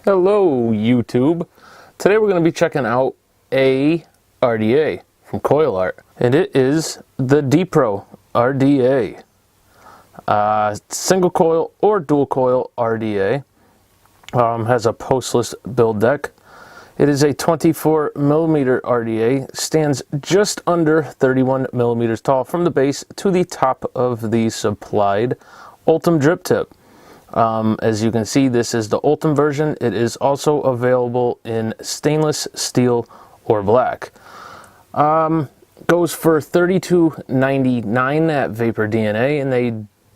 Hello YouTube. Today we're going to be checking out a RDA from Coilart, and it is the Dpro RDA. Single coil or dual coil RDA. Has a postless build deck. It is a 24 millimeter RDA, stands just under 31 millimeters tall from the base to the top of the supplied Ultim drip tip. As you can see, this is the Ultim version. It is also available in stainless steel or black. Goes for $32.99 at Vapor DNA, and they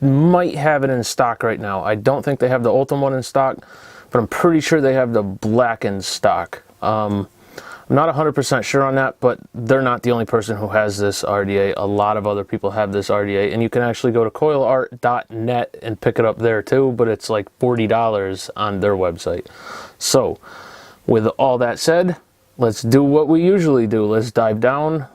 might have it in stock right now. I don't think they have the Ultim one in stock, but I'm pretty sure they have the black in stock. I'm not 100% sure on that, but they're not the only person who has this RDA. A lot of other people have this RDA, and you can actually go to coilart.net and pick it up there too, but it's like $40 on their website. So, with all that said, let's do what we usually do. Let's dive down,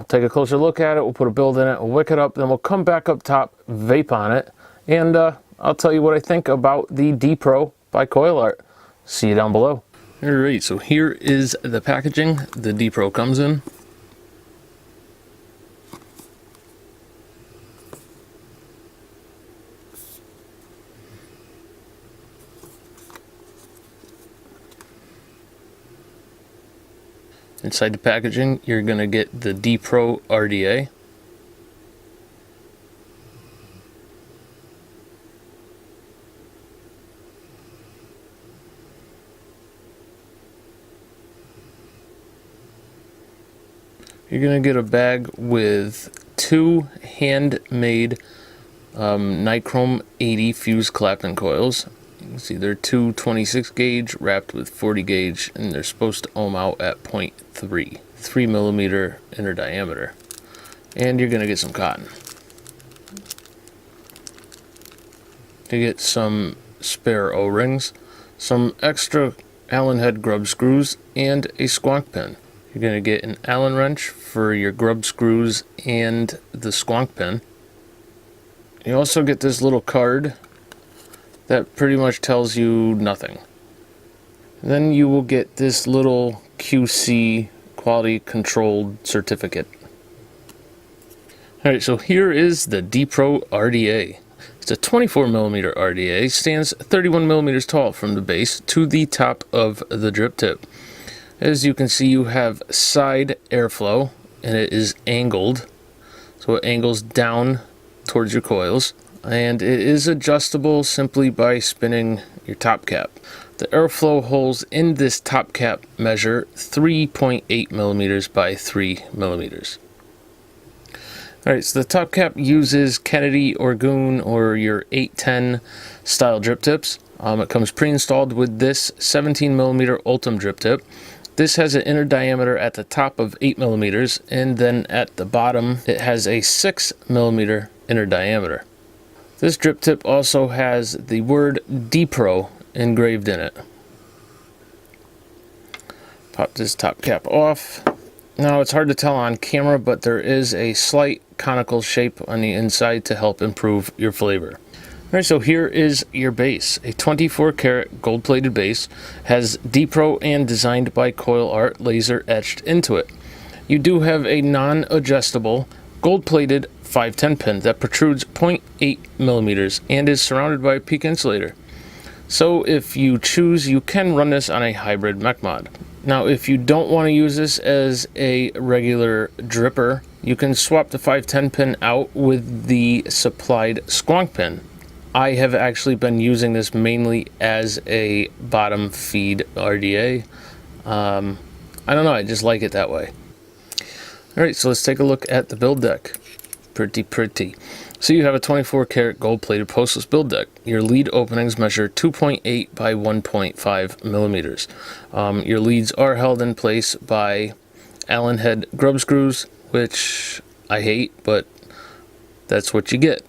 take a closer look at it, we'll put a build in it, we'll wick it up, then we'll come back up top, vape on it, and I'll tell you what I think about the Dpro by Coilart. See you down below. Alright, so here is the packaging the Dpro comes in. Inside the packaging, you're going to get the Dpro RDA. You're going to get a bag with two handmade Nichrome 80 fuse clapping coils. You can see they're two 26 gauge wrapped with 40 gauge, and they're supposed to ohm out at 0.3, 3 millimeter inner diameter. And you're going to get some cotton. You get some spare O-rings, some extra Allen head grub screws, and a Squonk pin. You're going to get an Allen wrench for your grub screws and the Squonk pin. You also get this little card that pretty much tells you nothing. Then you will get this little QC quality controlled certificate. Alright, so here is the Dpro RDA. It's a 24 millimeter RDA, stands 31 millimeters tall from the base to the top of the drip tip. As you can see, you have side airflow, and it is angled, so it angles down towards your coils, and it is adjustable simply by spinning your top cap. The airflow holes in this top cap measure 3.8 millimeters by 3 millimeters. Alright, so the top cap uses Kennedy or Goon or your 810 style drip tips. It comes pre-installed with this 17 millimeter Ultim drip tip. This has an inner diameter at the top of 8 millimeters, and then at the bottom it has a 6 millimeter inner diameter. This drip tip also has the word Dpro engraved in it. Pop this top cap off. Now it's hard to tell on camera, but there is a slight conical shape on the inside to help improve your flavor. Alright, so here is your base. A 24 karat gold plated base, has Dpro and designed by Coilart laser etched into it. You do have a non-adjustable gold plated 510 pin that protrudes 0.8 millimeters and is surrounded by a peak insulator. So if you choose, you can run this on a hybrid mech mod. Now if you don't want to use this as a regular dripper, you can swap the 510 pin out with the supplied Squonk pin. I have actually been using this mainly as a bottom feed RDA. I don't know, I just like it that way. Alright, so let's take a look at the build deck. Pretty. So you have a 24 karat gold plated postless build deck. Your lead openings measure 2.8 by 1.5 millimeters. Your leads are held in place by Allen head grub screws, which I hate, but that's what you get.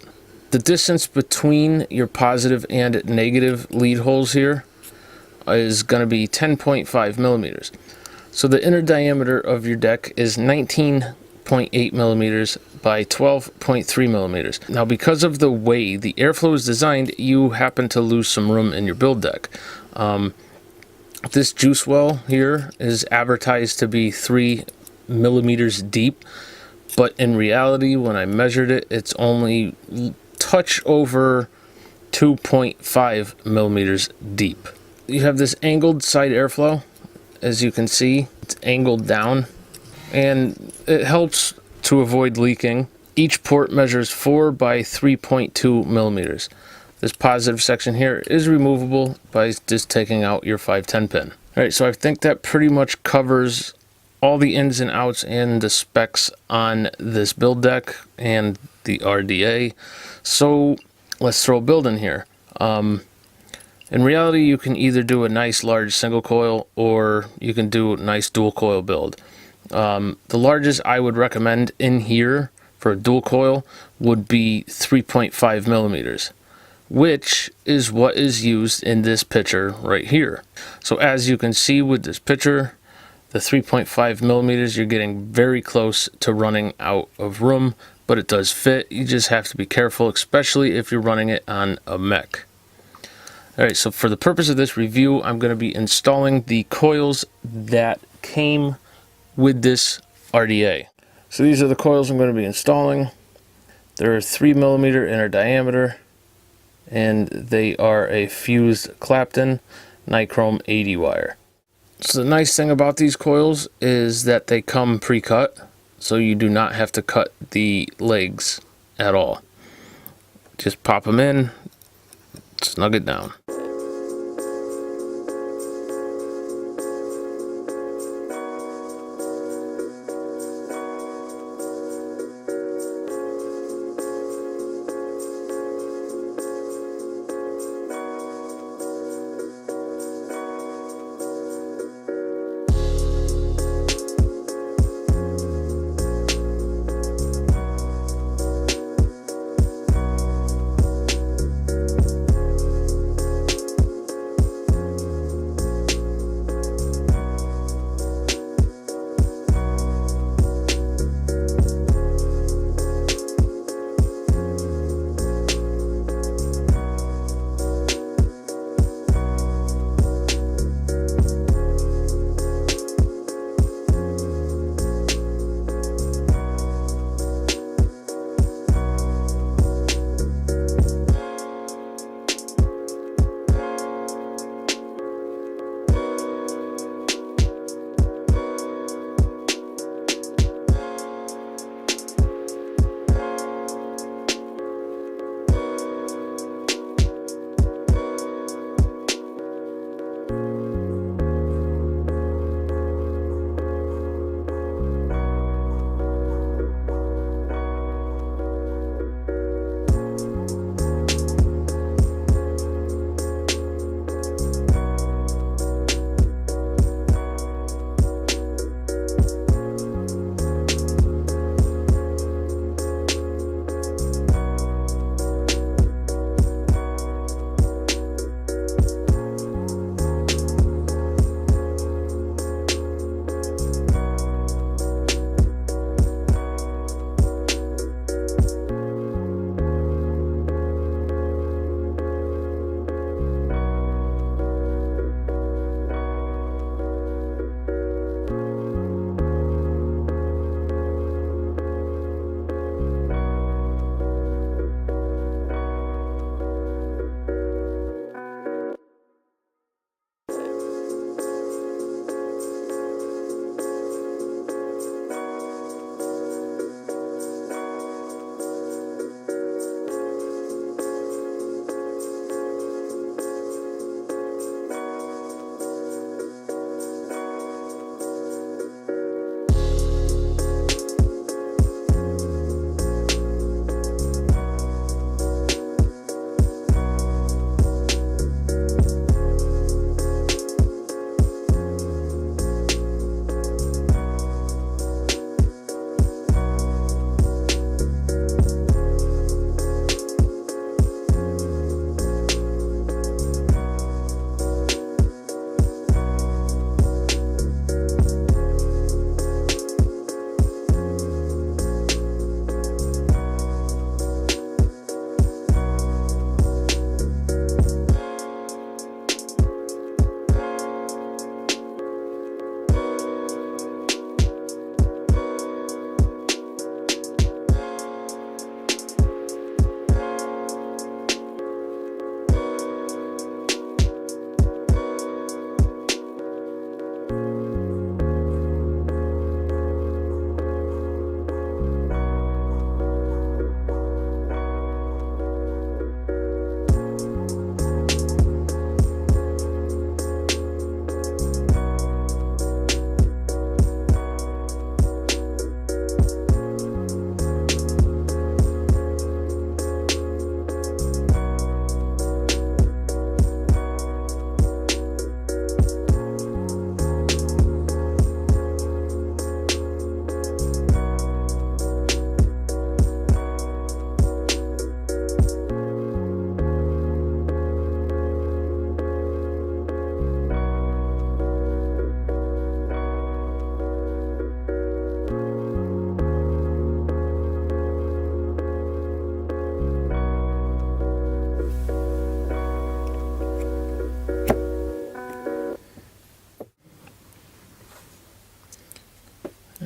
The distance between your positive and negative lead holes here is going to be 10.5 millimeters. So the inner diameter of your deck is 19.8 millimeters by 12.3 millimeters. Now, because of the way the airflow is designed, you happen to lose some room in your build deck. This juice well here is advertised to be 3 millimeters deep, but in reality, when I measured it, it's only touch over 2.5 millimeters deep. You have this angled side airflow. As you can see, it's angled down, and it helps to avoid leaking. Each port measures 4 by 3.2 millimeters. This positive section here is removable by just taking out your 510 pin. Alright, so I think that pretty much covers all the ins and outs and the specs on this build deck and the RDA. So let's throw a build in here. In reality, you can either do a nice large single coil or you can do a nice dual coil build. The largest I would recommend in here for a dual coil would be 3.5 millimeters, which is what is used in this picture right here. So as you can see with this picture, the 3.5 millimeters, you're getting very close to running out of room, but it does fit. You just have to be careful, especially if you're running it on a mech. Alright, so for the purpose of this review, I'm going to be installing the coils that came with this RDA. So these are the coils I'm going to be installing. They're 3 millimeter inner diameter, and they are a fused Clapton nichrome 80 wire. So the nice thing about these coils is that they come pre-cut, so you do not have to cut the legs at all. Just pop them in, snug it down.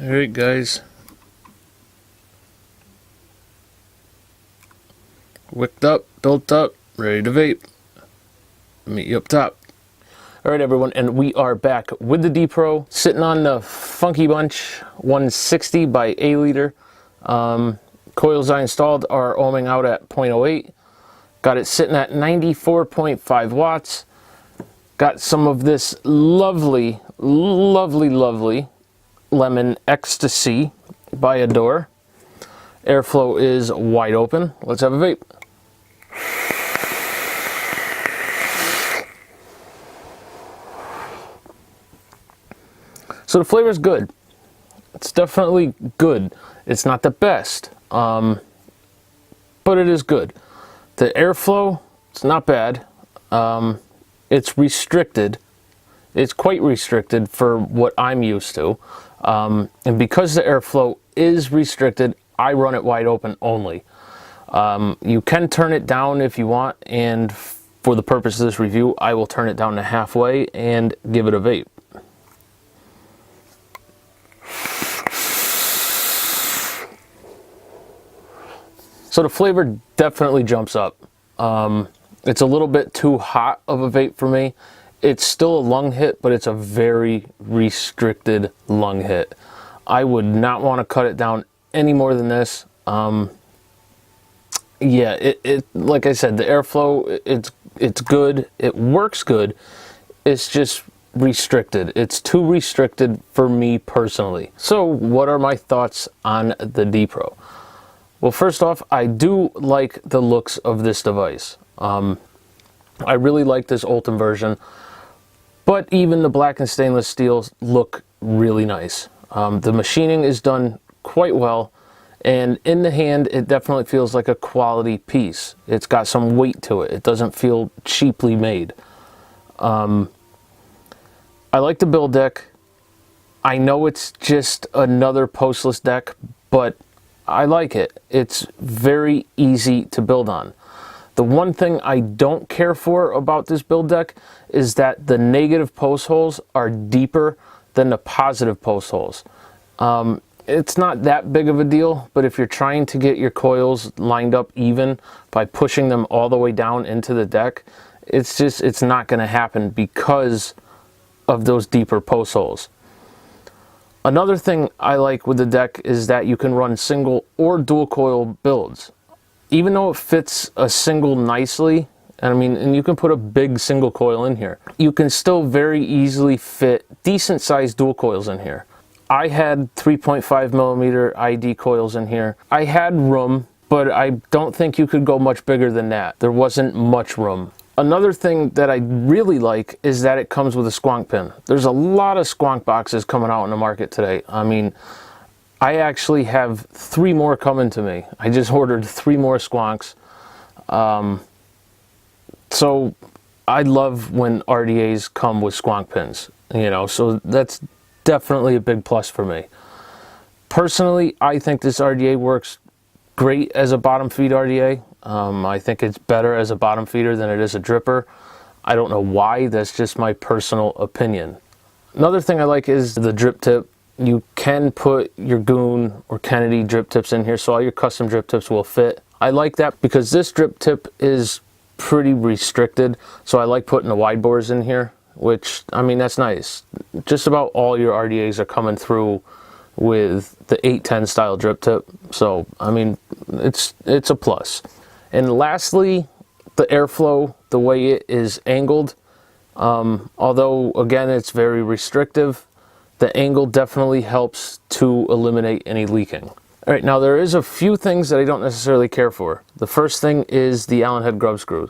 Alright guys, wicked up, built up, ready to vape. Meet you up top. Alright everyone, and we are back with the Dpro, sitting on the Funky Bunch 160 by A liter. Coils I installed are ohming out at 0.08. Got it sitting at 94.5 watts. Got some of this lovely, lovely, lovely lemon ecstasy by Adore. Airflow is wide open. Let's have a vape. So the flavor is good. It's definitely good. It's not the best, but it is good. The airflow, it's not bad. It's restricted. It's quite restricted for what I'm used to. And because the airflow is restricted, I run it wide open only. You can turn it down if you want, and for the purpose of this review, I will turn it down to halfway and give it a vape. So the flavor definitely jumps up. It's a little bit too hot of a vape for me. It's still a lung hit, but it's a very restricted lung hit. I would not want to cut it down any more than this. Yeah, like I said, the airflow, it's good. It works good. It's just restricted. It's too restricted for me personally. So what are my thoughts on the Dpro? Well, first off, I do like the looks of this device. I really like this Ultim version, but even the black and stainless steels look really nice. The machining is done quite well, and in the hand, it definitely feels like a quality piece. It's got some weight to it. It doesn't feel cheaply made. I like the build deck. I know it's just another postless deck, but I like it. It's very easy to build on. The one thing I don't care for about this build deck is that the negative post holes are deeper than the positive post holes. It's not that big of a deal, but if you're trying to get your coils lined up even by pushing them all the way down into the deck, it's not going to happen because of those deeper post holes. Another thing I like with the deck is that you can run single or dual coil builds. Even though it fits a single nicely, and you can put a big single coil in here, you can still very easily fit decent sized dual coils in here. I had 3.5 millimeter ID coils in here. I had room, but I don't think you could go much bigger than that. There wasn't much room. Another thing that I really like is that it comes with a Squonk pin. There's a lot of Squonk boxes coming out in the market today. I mean, I actually have 3 more coming to me. I just ordered 3 more Squonks. So I love when RDAs come with Squonk pins, you know, so that's definitely a big plus for me. Personally, I think this RDA works great as a bottom feed RDA. I think it's better as a bottom feeder than it is a dripper. I don't know why, that's just my personal opinion. Another thing I like is the drip tip. You can put your Goon or Kennedy drip tips in here, so all your custom drip tips will fit. I like that because this drip tip is pretty restricted, so I like putting the wide bores in here, which, I mean, that's nice. Just about all your RDAs are coming through with the 810 style drip tip, so I mean, it's a plus. And lastly, the airflow, the way it is angled, although again it's very restrictive, the angle definitely helps to eliminate any leaking. All right, now there is a few things that I don't necessarily care for. The first thing is the Allen head grub screws.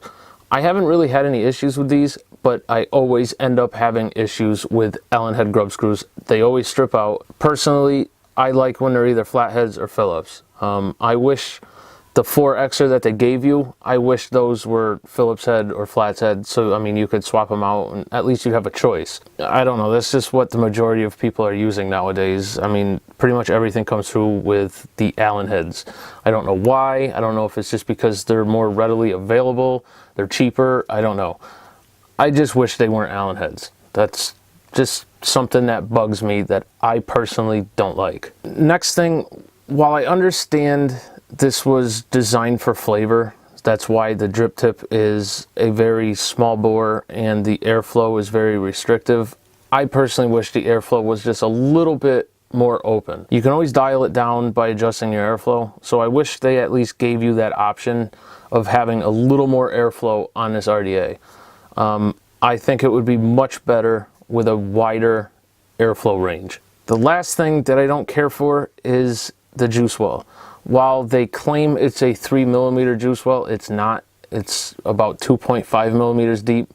I haven't really had any issues with these, but I always end up having issues with Allen head grub screws. They always strip out. Personally, I like when they're either flatheads or Phillips. I wish the 4Xer that they gave you, I wish those were Phillips head or Flats head, so I mean you could swap them out and at least you have a choice. I don't know, that's just what the majority of people are using nowadays. I mean, pretty much everything comes through with the Allen heads. I don't know why, I don't know if it's just because they're more readily available, they're cheaper, I don't know. I just wish they weren't Allen heads. That's just something that bugs me that I personally don't like. Next thing, while I understand this was designed for flavor, that's why the drip tip is a very small bore and the airflow is very restrictive. I personally wish the airflow was just a little bit more open. You can always dial it down by adjusting your airflow, so I wish they at least gave you that option of having a little more airflow on this RDA. I think it would be much better with a wider airflow range. The last thing that I don't care for is the juice well. While they claim it's a 3mm juice well, it's not. It's about 2.5 millimeters deep.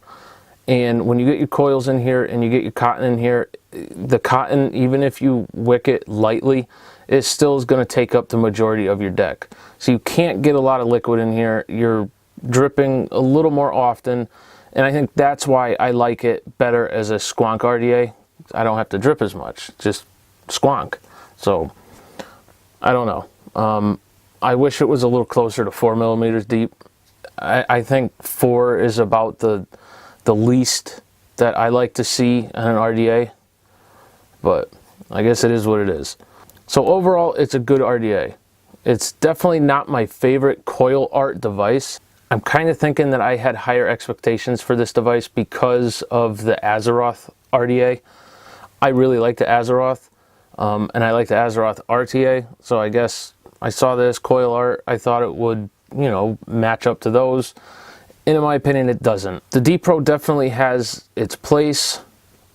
And when you get your coils in here and you get your cotton in here, the cotton, even if you wick it lightly, it still is going to take up the majority of your deck. So you can't get a lot of liquid in here. You're dripping a little more often. And I think that's why I like it better as a Squonk RDA. I don't have to drip as much, just squonk. So I don't know. I wish it was a little closer to 4mm deep. I think 4 is about the least that I like to see on an RDA, but I guess it is what it is. So overall, it's a good RDA. It's definitely not my favorite Coilart device. I'm kind of thinking that I had higher expectations for this device because of the Azeroth RDA. I really like the Azeroth, and I like the Azeroth RTA, so I guess I saw this Coilart, I thought it would, you know, match up to those. And in my opinion, it doesn't. The Dpro definitely has its place,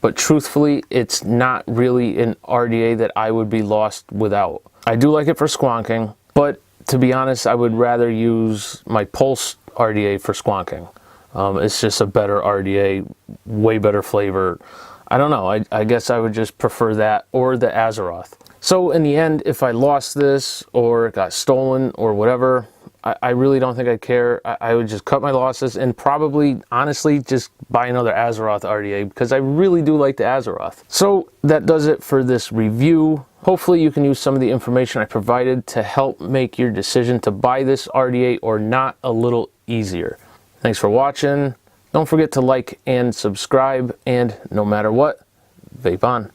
but truthfully, it's not really an RDA that I would be lost without. I do like it for squonking, but to be honest, I would rather use my Pulse RDA for squonking. It's just a better RDA, way better flavor. I don't know, I guess I would just prefer that or the Azeroth. So in the end, if I lost this or it got stolen or whatever, I really don't think I'd care. I would just cut my losses and probably, honestly, just buy another Azeroth RDA because I really do like the Azeroth. So that does it for this review. Hopefully you can use some of the information I provided to help make your decision to buy this RDA or not a little easier. Thanks for watching. Don't forget to like and subscribe, and no matter what, vape on.